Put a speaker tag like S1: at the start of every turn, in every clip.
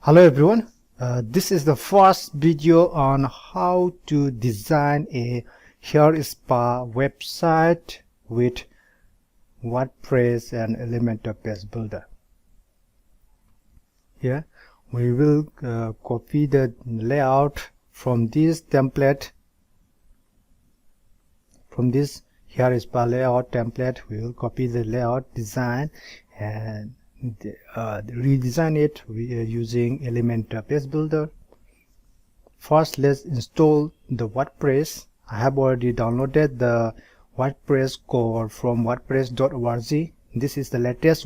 S1: Hello everyone, this is the first video on how to design a hair spa website with WordPress and Elementor page builder. Here we will copy the layout from this template, from this hair spa layout template. We will copy the layout design and redesign it using Elementor page builder. First, let's install the WordPress. I have already downloaded the WordPress core from wordpress.org. This is the latest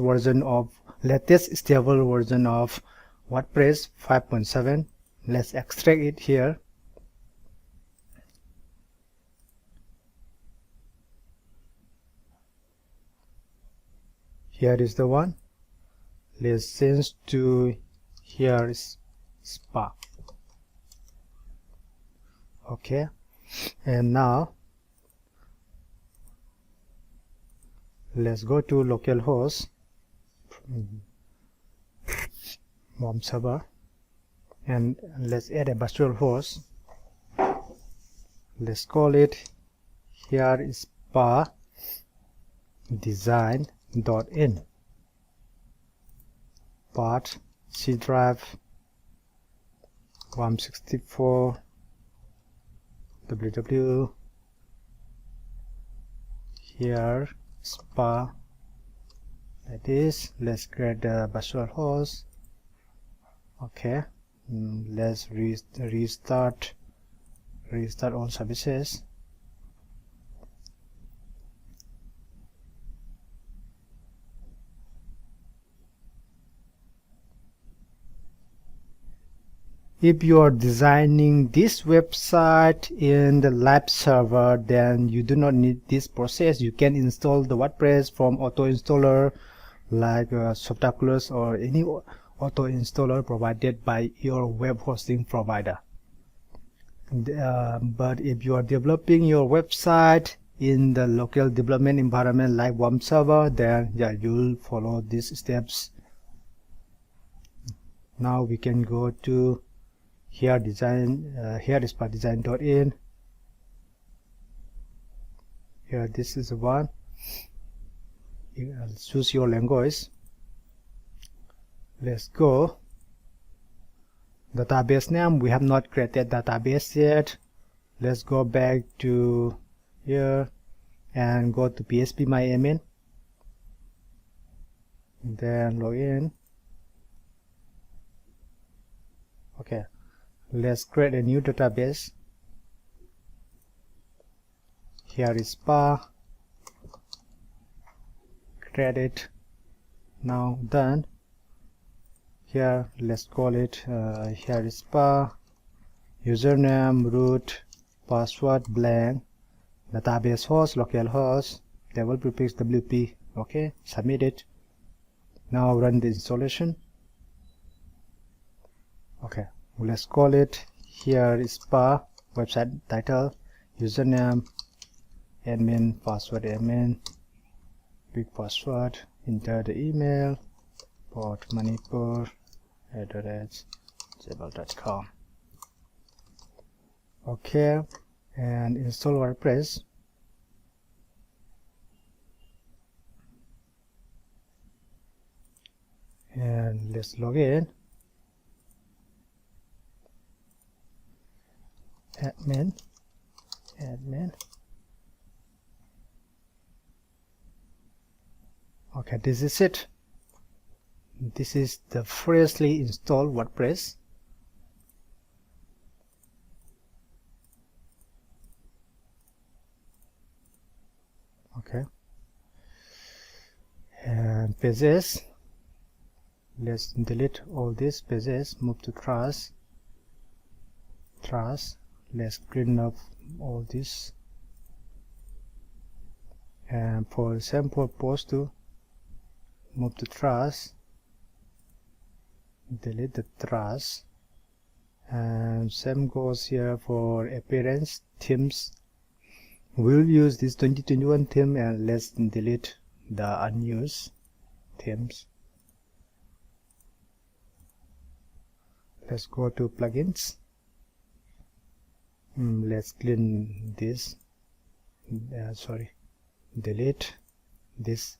S1: stable version of WordPress 5.7. Let's extract it here. Here is the one. Let's change to here is spa. Okay, and now let's go to localhost home server and let's add a virtual host. Let's call it here is spa design.in. Path C drive 164 www here spa. That is, let's create the virtual host. Okay, let's restart all services. If you are designing this website in the live server, then you do not need this process. You can install the WordPress from auto installer like Softaculous or any auto installer provided by your web hosting provider. But if you are developing your website in the local development environment like WOM server, then yeah, you'll follow these steps. Now we can go to here here is design.in. Here this is the one. Choose your language. Let's go. Database name, we have not created database yet. Let's go back to here and go to phpMyAdmin, then log in. Okay, let's create a new database. Here is spa. Create it. Now done. Here let's call it here is spa. Username root, password blank, database host localhost, table prefix wp. Okay, submit it. Now run the installation. Okay, let's call it here is spa. Website title, username admin, password admin, big password, enter the email, port manipur@gmail.com. Okay, and install WordPress. And let's log in. Admin. Okay, this is it. This is the freshly installed WordPress. Okay, and pages. Let's delete all these pages. Move to trash. Let's clean up all this. And for sample post to move to trash. Delete the trash. And same goes here for appearance themes. We'll use this 2021 theme and let's delete the unused themes. Let's go to plugins. Let's clean this. Sorry, delete this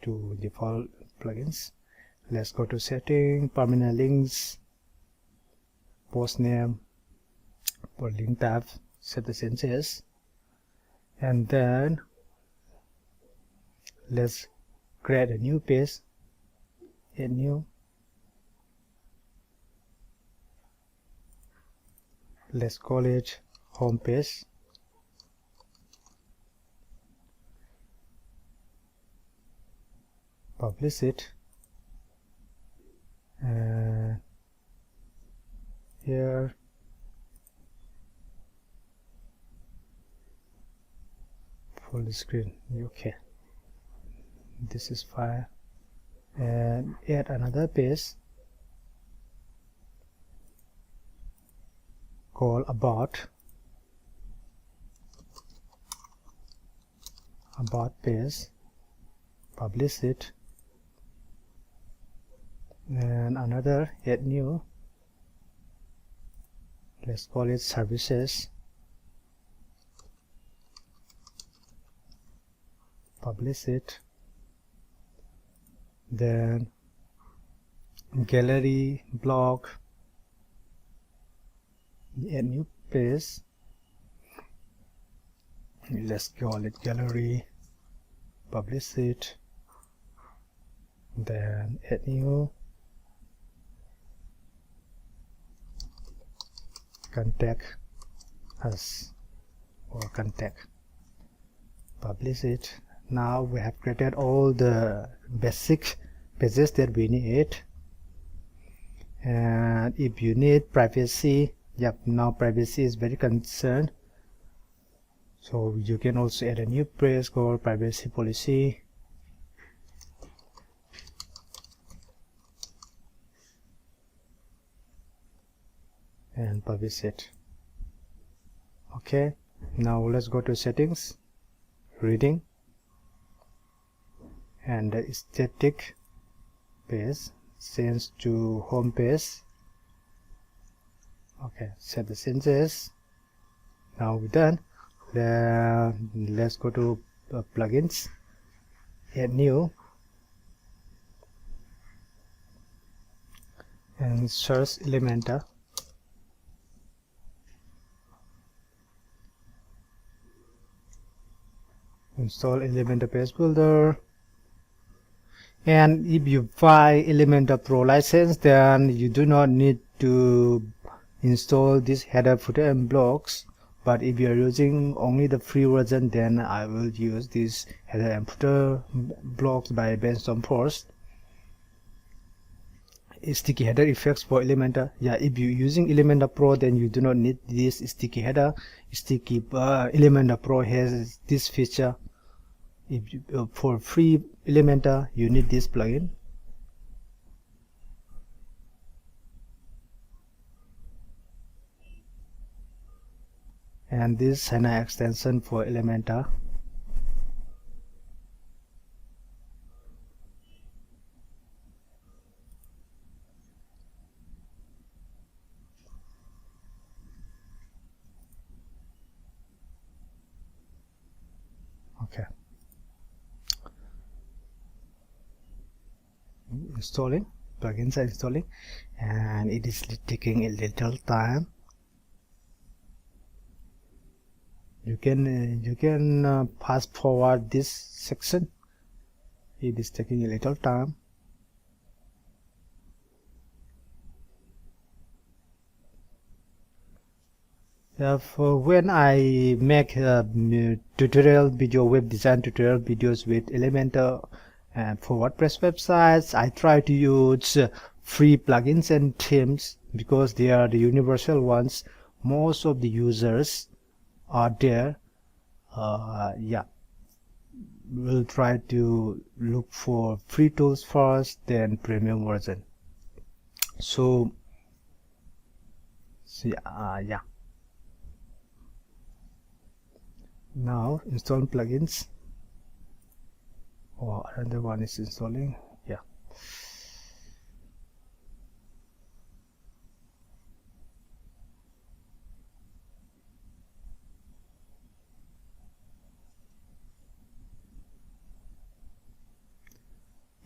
S1: to default plugins. Let's go to setting, permanent links, post name, for link tab, set the changes, and then let's create a new page, a new. Let's call it home page. Publish it, and here full screen. Okay, this is fine. And add another page called about page. Publish it, and another, add new. Let's call it services. Publish it, then gallery, blog, add new page. Let's call it gallery. Publish it, then add new. Contact us or contact. Publish it. Now we have created all the basic pages that we need. And if you need privacy, yep, now privacy is very concerned, so you can also add a new page called privacy policy. And publish it. Okay, now let's go to settings, reading, and the static page change to home page. Okay, set the changes. Now we're done. Let's go to plugins, add new, and search Elementor. Install Elementor Page Builder, and if you buy Elementor Pro license, then you do not need to install this header, footer, and blocks. But if you are using only the free version, then I will use this header and footer blocks by Brainstorm first. Sticky header effects for Elementor. Yeah, if you're using Elementor Pro, then you do not need this sticky header. Elementor Pro has this feature. If you, for free Elementor, you need this plugin. And this Sina extension for Elementor. Okay. Installing, plugins are installing, and it is taking a little time. You can fast forward this section. It is taking a little time. For when I make tutorial video, web design tutorial videos with Elementor and for WordPress websites, I try to use free plugins and themes because they are the universal ones. Most of the users are there. Yeah, we'll try to look for free tools first, then premium version. So yeah. Now install plugins. Oh, another one is installing. Yeah.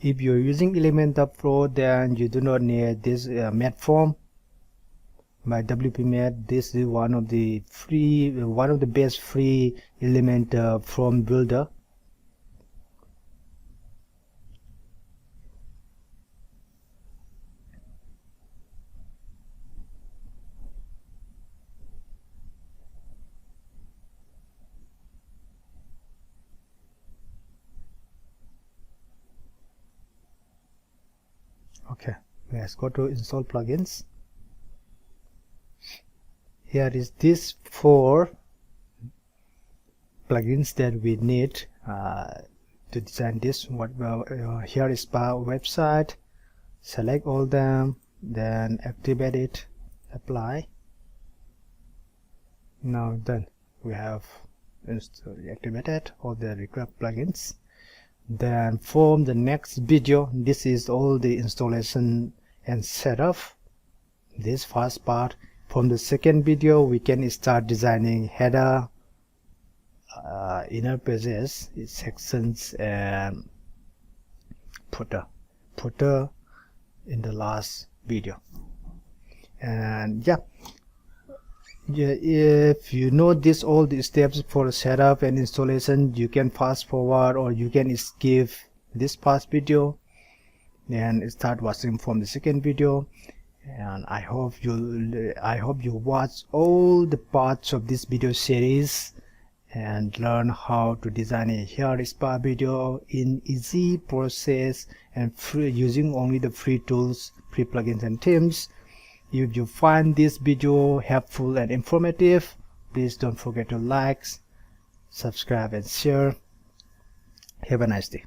S1: If you're using Elementor Pro, then you do not need this mat form by WP Mat. This is one of the best free Elementor form builder. Okay, let's go to install plugins. Here is this 4 plugins that we need to design this. Here is our website. Select all them, then activate it, apply. Now done. We have activated all the required plugins. Then from the next video, this is all the installation and setup, this first part. From the second video, we can start designing header, inner pages, sections, and footer in the last video. And yeah, if you know all the steps for setup and installation, you can fast forward or you can skip this past video and start watching from the second video. And I hope you watch all the parts of this video series and learn how to design a hair spa video in easy process and using only the free tools, free plugins and themes. If you find this video helpful and informative, please don't forget to like, subscribe and share. Have a nice day.